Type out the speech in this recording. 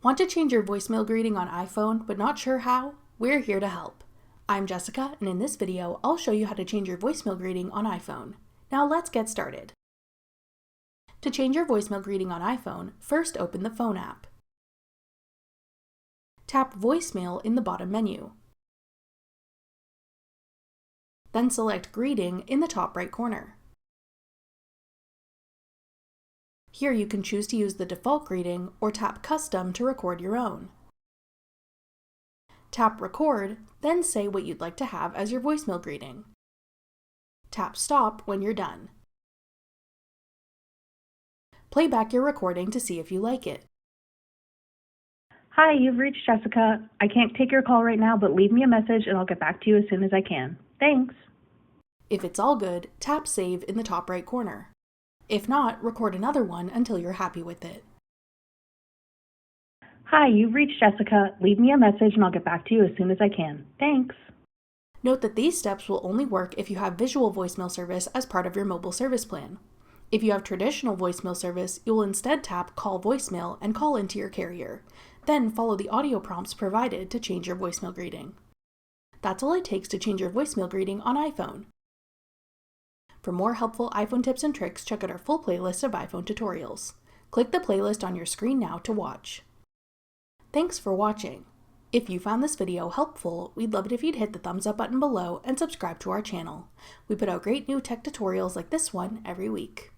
Want to change your voicemail greeting on iPhone but not sure how? We're here to help. I'm Jessica, and in this video, I'll show you how to change your voicemail greeting on iPhone. Now let's get started. To change your voicemail greeting on iPhone, first open the Phone app. Tap Voicemail in the bottom menu. Then select Greeting in the top right corner. Here you can choose to use the default greeting or tap Custom to record your own. Tap Record, then say what you'd like to have as your voicemail greeting. Tap Stop when you're done. Play back your recording to see if you like it. Hi, you've reached Jessica. I can't take your call right now, but leave me a message and I'll get back to you as soon as I can. Thanks. If it's all good, tap Save in the top right corner. If not, record another one until you're happy with it. Hi, you've reached Jessica. Leave me a message and I'll get back to you as soon as I can. Thanks. Note that these steps will only work if you have visual voicemail service as part of your mobile service plan. If you have traditional voicemail service, you will instead tap Call Voicemail and call into your carrier. Then follow the audio prompts provided to change your voicemail greeting. That's all it takes to change your voicemail greeting on iPhone. For more helpful iPhone tips and tricks, check out our full playlist of iPhone tutorials. Click the playlist on your screen now to watch. Thanks for watching. If you found this video helpful, we'd love it if you'd hit the thumbs up button below and subscribe to our channel. We put out great new tech tutorials like this one every week.